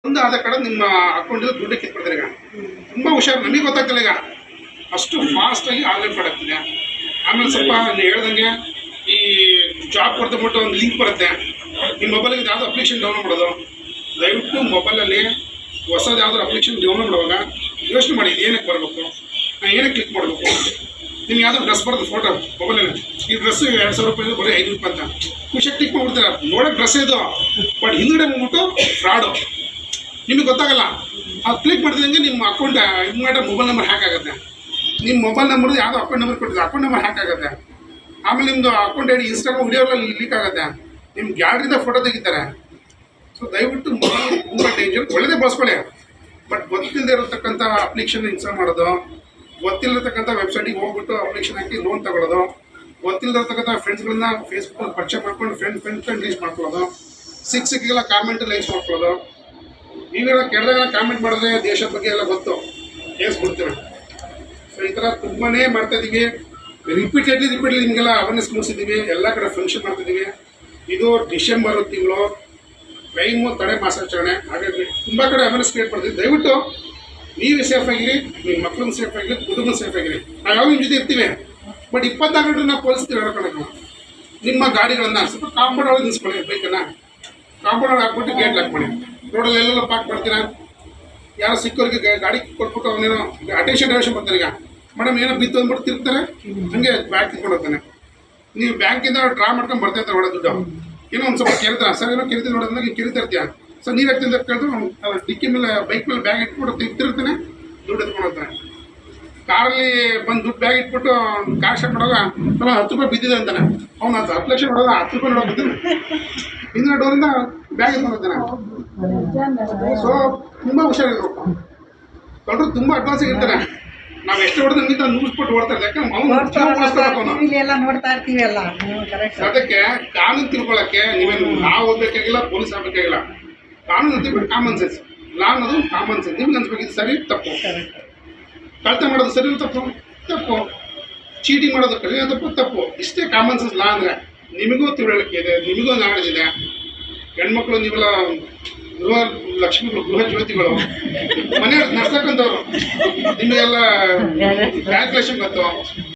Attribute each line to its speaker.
Speaker 1: ಒಂದು ಆದ ಕಡೆ ನಿಮ್ಮ ಅಕೌಂಟ್ ದುಡ್ಡು ಕಿತ್ಬಿಡ್ತಾರೆ ಈಗ. ತುಂಬ ಹುಷಾರು, ನಮಗೆ ಗೊತ್ತಾಗ್ತಿಲ್ಲ ಈಗ. ಅಷ್ಟು ಫಾಸ್ಟಾಗಿ ಆನ್ಲೈನ್ ಫ್ರಾಡ್ ಆಗ್ತಿದೆ. ಆಮೇಲೆ ಸ್ವಲ್ಪ ಹೇಳ್ದಂಗೆ ಈ ಜಾಬ್ ಕೊಡ್ತಬಿಟ್ಟು ಒಂದು ಲಿಂಕ್ ಬರುತ್ತೆ ನಿಮ್ಮ ಮೊಬೈಲಿಗೆ. ಯಾವುದೋ ಅಪ್ಲಿಕೇಶನ್ ಡೌನ್ಲೋಡ್ ಮಾಡೋದು, ದಯವಿಟ್ಟು ಮೊಬೈಲಲ್ಲಿ ಹೊಸದು ಯಾವುದೋ ಅಪ್ಲಿಕೇಶನ್ ಡೌನ್ಲೋಡ್ ಮಾಡುವಾಗ ಯೋಚನೆ ಮಾಡಿ ಏನಕ್ಕೆ ಬರಬೇಕು, ನಾನು ಏನಕ್ಕೆ ಕ್ಲಿಕ್ ಮಾಡಬೇಕು. ನಿಮ್ಗೆ ಯಾವುದೋ ಡ್ರೆಸ್ ಬರೋದು ಫೋಟೋ ಮೊಬೈಲಲ್ಲಿ, ಈ ಡ್ರೆಸ್ಸು 2,000 ರೂಪಾಯಿ ಬರೀ 500 ರೂಪಾಯಿ ಅಂತ ಖುಷಿಯಾಗಿ ಕ್ಲಿಕ್ ಮಾಡ್ಬಿಡ್ತಾರೆ. ನೋಡೋಕೆ ಡ್ರೆಸ್ ಇದು, ಬಟ್ ಹಿಂದುಗಡೆ ಬಂದ್ಬಿಟ್ಟು ಫ್ರಾಡು, ನಿಮಗೆ ಗೊತ್ತಾಗಲ್ಲ. ಅದು ಕ್ಲಿಕ್ ಮಾಡಿದಂಗೆ ನಿಮ್ಮ ಅಕೌಂಟ್ ಹಿಂದ್ಗಡೆ ಮೊಬೈಲ್ ನಂಬರ್ ಹ್ಯಾಕ್ ಆಗುತ್ತೆ. ನಿಮ್ಮ ಮೊಬೈಲ್ ನಂಬರ್ ಯಾವುದೋ ಅಕೌಂಟ್ ನಂಬರ್ ಕೊಟ್ಟಿದ್ದು ಅಕೌಂಟ್ ನಂಬರ್ ಹ್ಯಾಕ್ ಆಗುತ್ತೆ. ಆಮೇಲೆ ನಿಮ್ಮದು ಅಕೌಂಟ್ ಐಡಿ ಇನ್ಸ್ಟಾಗ್ರಾಮ್ ವಿಡಿಯೋಗಳಲ್ಲಿ ಲೀಕ್ ಆಗುತ್ತೆ, ನಿಮ್ಮ ಗ್ಯಾಲರಿಯಿಂದ ಫೋಟೋ ತೆಗಿತಾರೆ. ಸೊ ದಯವಿಟ್ಟು ಮೊಬೈಲ್ ತುಂಬ ಡೇಂಜರ್. ಒಳ್ಳೆಯದೇ ಬಳಸ್ಕೊಳ್ಳಿ, ಬಟ್ ಗೊತ್ತಿಲ್ಲದೆ ಇರತಕ್ಕಂಥ ಅಪ್ಲಿಕೇಶನ್ ಇನ್ಸ್ಟಾಲ್ ಮಾಡೋದು, ಗೊತ್ತಿಲ್ಲತಕ್ಕಂಥ ವೆಬ್ಸೈಟಿಗೆ ಹೋಗ್ಬಿಟ್ಟು ಅಪ್ಲಿಕೇಶನ್ ಹಾಕಿ ಲೋನ್ ತಗೊಳ್ಳೋದು, ಗೊತ್ತಿಲ್ಲದಿರ್ತಕ್ಕಂಥ ಫ್ರೆಂಡ್ಸ್ಗಳನ್ನ ಫೇಸ್ಬುಕ್ಕಲ್ಲಿ ಪರಿಚಯ ಮಾಡ್ಕೊಂಡು ಫ್ರೆಂಡ್ ಲೀಸ್ ಮಾಡ್ಕೊಳ್ಳೋದು, ಸಿಕ್ಕಿಗೆಲ್ಲ ಕಾಮೆಂಟ್ ಲೈಕ್ಸ್ ಮಾಡ್ಕೊಳ್ಳೋದು. ನೀವೆಲ್ಲ ಕೆಳಗೆಲ್ಲ ಕಾಮೆಂಟ್ ಮಾಡಿದ್ರೆ ದೇಶದ ಬಗ್ಗೆ ಎಲ್ಲ ಗೊತ್ತು, ಕೇಳಿಸ್ಬಿಡ್ತೀವಿ. ಸೊ ಈ ಥರ ತುಂಬಾ ಮಾಡ್ತಾಯಿದ್ದೀವಿ. ರಿಪೀಟೆಡ್ಲಿ ನಿಮಗೆಲ್ಲ ಅವೇರ್ನೆಸ್ ಮೂಡಿಸಿದ್ದೀವಿ, ಎಲ್ಲ ಕಡೆ ಫಂಕ್ಷನ್ ಮಾಡ್ತಿದ್ದೀವಿ. ಇದು ಡಿಸೆಂಬರ್ ತಿಂಗಳು ಕ್ರೈಮು ತಡೆ ಮಾಸಾಚರಣೆ, ಹಾಗಾಗಿ ತುಂಬ ಕಡೆ ಅವೇರ್ನೆಸ್ ಕ್ರಿಯೇಟ್ ಮಾಡ್ತೀವಿ. ದಯವಿಟ್ಟು ನೀವು ಸೇಫ್ ಆಗಿರಿ, ನಿಮ್ಮ ಮಕ್ಕಳನ್ನ ಸೇಫ್ ಆಗಿರಿ, ಕುಟುಂಬ ಸೇಫ್ ಆಗಿರಿ. ನಾವು ಯಾವಾಗ ನಿಮ್ಮ ಜೊತೆ ಇರ್ತೀವಿ, ಬಟ್ 24 ಗಂಟೆ ನಾವು ಪೊಲೀಸ್ತೀವಿ ಹೇಳ್ಕೊಳಕ್ಕೆ. ನಿಮ್ಮ ಗಾಡಿಗಳನ್ನು ಸ್ವಲ್ಪ ಕಾಂಪೌಂಡ್ ಒಳಗೆ ನಿಲ್ಸ್ಕೊಳ್ಳಿ, ಬೈಕನ್ನು ಕಾಂಪೌಂಡ್ ಒಳಗೆ ಹಾಕ್ಬಿಟ್ಟು ಗೇಟ್ ಲಾಕ್ ಮಾಡಿ. ರೋಡಲ್ಲಿ ಎಲ್ಲೆಲ್ಲ ಪಾರ್ಕ್ ಮಾಡ್ತೀರಾ, ಯಾರೋ ಸಿಕ್ಕವ್ರಿಗೆ ಗಾಡಿ ಕೊಟ್ಬಿಟ್ಟು ಅವನೇನೋ ಅಟೆನ್ಷನ್ ಬರ್ತಾರೆ. ಈಗ ಮೇಡಮ್ ಏನೋ ಬಿತ್ತು ಅಂದ್ಬಿಟ್ಟು ತಿರ್ತಾರೆ, ಹಂಗೆ ಬ್ಯಾಂಕ್ ತಿಳ್ಕೊಂಡು ಹೋಗ್ತಾನೆ. ನೀವು ಬ್ಯಾಂಕಿಂದ ಡ್ರಾ ಮಾಡ್ಕೊಂಡು ಬರ್ತಾ ಇರ್ತಾರೆ ಒಳ್ಳೆ ದುಡ್ಡು. ಏನೋ ಒಂದು ಸ್ವಲ್ಪ ಕೇಳ್ತಾರೆ, ಸರ್ ಏನೋ ಕಿರಿತಿ ನೋಡೋದ್ರೆ ನೀವು ಕಿರಿತಾ ಇರ್ತೀಯ, ಸರ್ ನೀರು ಹಾಕ್ತಿಂದ ಕೇಳಿದ್ರು ಡಿಕ್ಕಿ ಮೇಲೆ ಬೈಕ್ ಮೇಲೆ ಬ್ಯಾಗ್ ಇಟ್ಬಿಟ್ಟು ತಿರ್ತಾನೆ, ದುಡ್ಡು ಎತ್ಕೊಂಡು ಹೋಗ್ತಾನೆ. ಕಾರಲ್ಲಿ ಬಂದು ದುಡ್ಡು ಬ್ಯಾಗ್ ಇಟ್ಬಿಟ್ಟು ಕಾರ್ ಸ್ಟಾರ್ಟ್ ಮಾಡುವಾಗ 10 ರೂಪಾಯಿ ಬಿದ್ದಿದೆ ಅಂತಾನೆ. ಅವ್ನು 10 ಲಕ್ಷ ನೋಡೋದು 10 ರೂಪಾಯಿ ನೋಡೋಗ್ತಾನೆ, ಹಿಂದಿನ ಡೋರಿಂದ ಬ್ಯಾಗ್ ಎತ್ಕೊಂಡು ಹೋಗ್ತಾನೆ. ಸೊ ತುಂಬ ಹುಷಾರಿರ್ಬೇಕು. ಕಳ್ಳರು ತುಂಬ ಅಡ್ವಾನ್ಸ್ ಆಗಿರ್ತಾರೆ. ನಾವು ಎಷ್ಟು ಹೊಡೆದು ನಿಂತ ನುಗ್ಗಿಸ್ಬಿಟ್ಟು ಓಡ್ತಾರೆ, ಯಾಕಂದ್ರೆ
Speaker 2: ನೋಡ್ತಾ ಇರ್ತೀವಿ ಎಲ್ಲ.
Speaker 1: ಅದಕ್ಕೆ ಕಾನೂನು ತಿಳ್ಕೊಳ್ಳೋಕ್ಕೆ ನೀವೇನು ನಾವು ಓದಬೇಕಾಗಿಲ್ಲ, ಪೊಲೀಸ್ ಆಗಬೇಕಾಗಿಲ್ಲ. ಕಾನೂನು ಅಂತಿಬಿಟ್ಟು ಕಾಮನ್ ಸೆನ್ಸ್, ಲಾ ಅನ್ನೋದು ಕಾಮನ್ ಸೆನ್ಸ್. ನಿಮ್ಗೆ ಅನ್ಸ್ಬೇಕಿದ್ದು ಸರಿ ತಪ್ಪು, ಕಳ್ತ ಮಾಡೋದು ಸರಿ ತಪ್ಪು, ಚೀಟಿಂಗ್ ಮಾಡೋದು ಕಡಿಮೆ ತಪ್ಪು. ಇಷ್ಟೇ ಕಾಮನ್ ಸೆನ್ಸ್ ಲಾ ಅಂದರೆ. ನಿಮಗೂ ತಿಳುವಳಿಕೆ ಇದೆ, ನಿಮಗೂ ನಾಲೆಜ್ ಇದೆ. ಹೆಣ್ಮಕ್ಳು ನೀವೆಲ್ಲ ಲಕ್ಷ್ಮಿಗಳು, ಗೃಹ ಜ್ಯೋತಿಗಳು, ಮನೆಯವ್ರು ನಡ್ಸಕ್ಕಂಥವ್ರು, ನಿಮಗೆಲ್ಲ ಕ್ಯಾಲ್ಕುಲೇಷನ್ ಗೊತ್ತು.